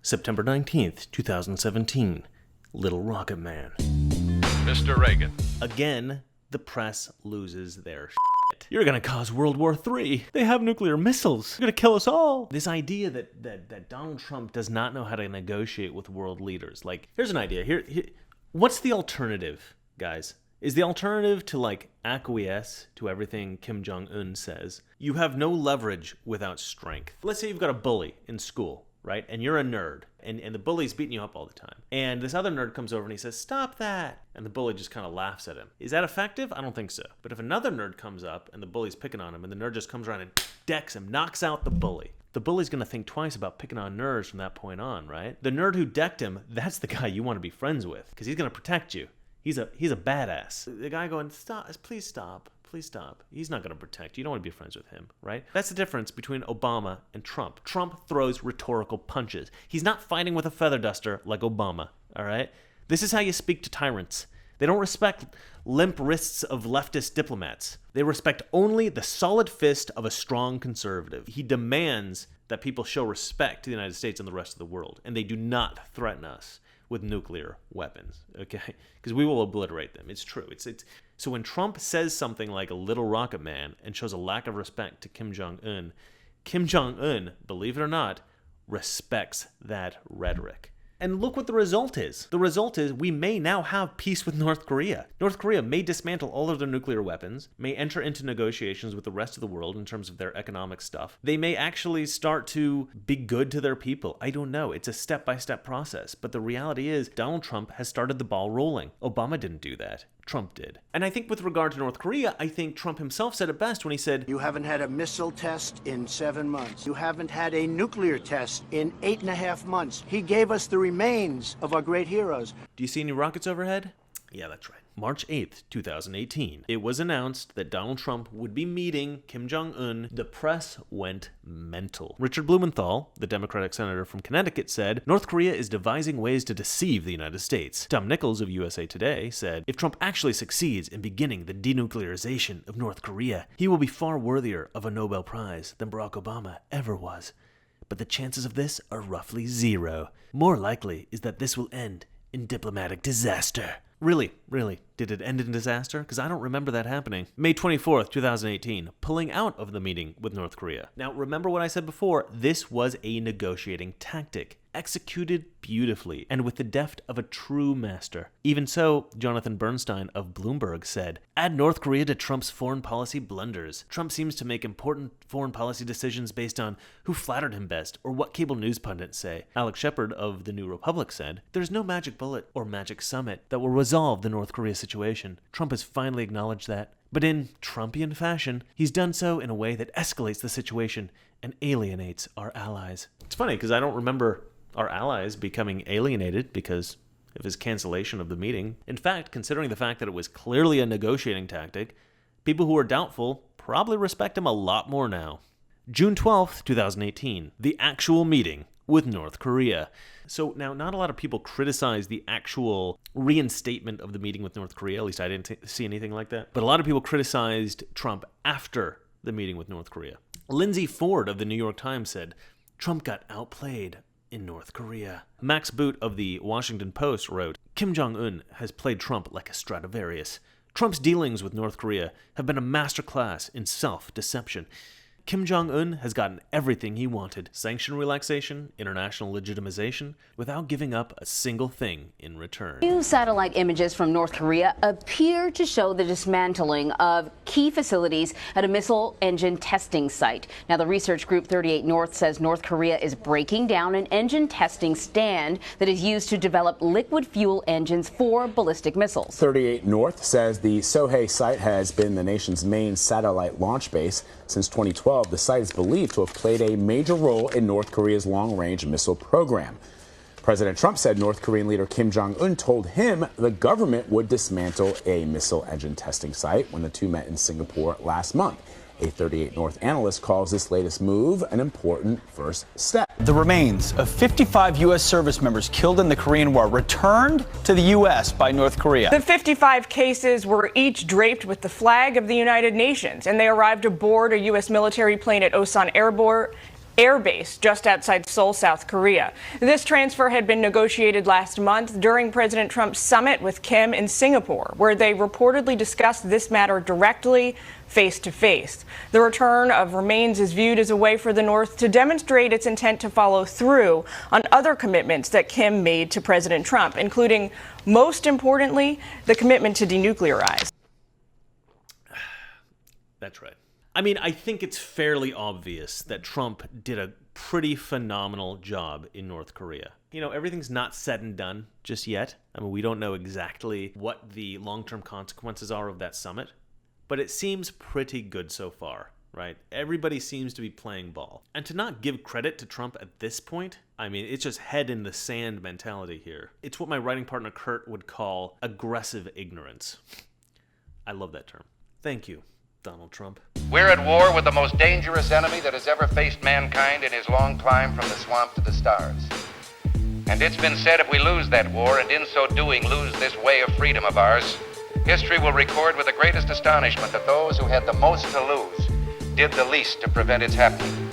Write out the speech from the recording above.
September 19th, 2017. Little Rocket Man. Mr. Reagan. Again, the press loses their shit. You're gonna cause World War III. They have nuclear missiles. They're gonna kill us all. This idea that Donald Trump does not know how to negotiate with world leaders. Like, here's an idea. Here, what's the alternative, guys? Is the alternative to, like, acquiesce to everything Kim Jong Un says? You have no leverage without strength. Let's say you've got a bully in school, right? And you're a nerd, and the bully's beating you up all the time. And this other nerd comes over and he says, "Stop that." And the bully just kind of laughs at him. Is that effective? I don't think so. But if another nerd comes up and the bully's picking on him, and the nerd just comes around and decks him, knocks out the bully, the bully's going to think twice about picking on nerds from that point on, right? The nerd who decked him, that's the guy you want to be friends with, because he's going to protect you. He's a badass. The guy going, "Stop, please stop. Please stop." He's not going to protect you. You don't want to be friends with him, right? That's the difference between Obama and Trump. Trump throws rhetorical punches. He's not fighting with a feather duster like Obama, all right? This is how you speak to tyrants. They don't respect limp wrists of leftist diplomats. They respect only the solid fist of a strong conservative. He demands that people show respect to the United States and the rest of the world, and they do not threaten us with nuclear weapons, okay? Because we will obliterate them. It's true. It's So when Trump says something like a little rocket man and shows a lack of respect to Kim Jong Un, believe it or not, respects that rhetoric. And look what the result is. The result is we may now have peace with North Korea. North Korea may dismantle all of their nuclear weapons, may enter into negotiations with the rest of the world in terms of their economic stuff. They may actually start to be good to their people. I don't know. It's a step-by-step process. But the reality is Donald Trump has started the ball rolling. Obama didn't do that. Trump did. And I think with regard to North Korea, I think Trump himself said it best when he said, "You haven't had a missile test in 7 months. You haven't had a nuclear test in 8.5 months. He gave us the remains of our great heroes." Do you see any rockets overhead? Yeah, that's right. March 8th, 2018. It was announced that Donald Trump would be meeting Kim Jong Un. The press went mental. Richard Blumenthal, the Democratic senator from Connecticut, said, "North Korea is devising ways to deceive the United States." Tom Nichols of USA Today said, "If Trump actually succeeds in beginning the denuclearization of North Korea, he will be far worthier of a Nobel Prize than Barack Obama ever was. But the chances of this are roughly zero. More likely is that this will end in diplomatic disaster." Really, did it end in disaster? Because I don't remember that happening. May 24th, 2018, pulling out of the meeting with North Korea. Now, remember what I said before, this was a negotiating tactic, executed beautifully and with the deft of a true master. Even so, Jonathan Bernstein of Bloomberg said, "Add North Korea to Trump's foreign policy blunders. Trump seems to make important foreign policy decisions based on who flattered him best or what cable news pundits say." Alex Shepard of The New Republic said, "There's no magic bullet or magic summit that will resolve the North Korea situation. Trump has finally acknowledged that. But in Trumpian fashion, he's done so in a way that escalates the situation and alienates our allies." It's funny because I don't remember our allies becoming alienated because of his cancellation of the meeting. In fact, considering the fact that it was clearly a negotiating tactic, people who are doubtful probably respect him a lot more now. June 12th, 2018, the actual meeting with North Korea. So now, not a lot of people criticize the actual reinstatement of the meeting with North Korea. At least I didn't see anything like that. But a lot of people criticized Trump after the meeting with North Korea. Lindsay Ford of the New York Times said, "Trump got outplayed in North Korea." Max Boot of the Washington Post wrote, "Kim Jong Un has played Trump like a Stradivarius. Trump's dealings with North Korea have been a masterclass in self-deception. Kim Jong Un has gotten everything he wanted: sanction relaxation, international legitimization, without giving up a single thing in return." New satellite images from North Korea appear to show the dismantling of key facilities at a missile engine testing site. Now, the research group 38 North says North Korea is breaking down an engine testing stand that is used to develop liquid fuel engines for ballistic missiles. 38 North says the Sohae site has been the nation's main satellite launch base since 2012. The site is believed to have played a major role in North Korea's long-range missile program. President Trump said North Korean leader Kim Jong Un told him the government would dismantle a missile engine testing site when the two met in Singapore last month. A 38 North analyst calls this latest move an important first step. The remains of 55 U.S. service members killed in the Korean War returned to the U.S. by North Korea. The 55 cases were each draped with the flag of the United Nations, and they arrived aboard a U.S. military plane at Osan air base just outside Seoul, South Korea. This transfer had been negotiated last month during President Trump's summit with Kim in Singapore, where they reportedly discussed this matter directly, face to face. The return of remains is viewed as a way for the North to demonstrate its intent to follow through on other commitments that Kim made to President Trump, including, most importantly, the commitment to denuclearize. That's right. I mean, I think it's fairly obvious that Trump did a pretty phenomenal job in North Korea. You know, everything's not said and done just yet. I mean, we don't know exactly what the long-term consequences are of that summit, but it seems pretty good so far, right? Everybody seems to be playing ball. And to not give credit to Trump at this point, I mean, it's just head in the sand mentality here. It's what my writing partner Kurt would call aggressive ignorance. I love that term. Thank you, Donald Trump. We're at war with the most dangerous enemy that has ever faced mankind in his long climb from the swamp to the stars. And it's been said if we lose that war, and in so doing lose this way of freedom of ours, history will record with the greatest astonishment that those who had the most to lose did the least to prevent its happening.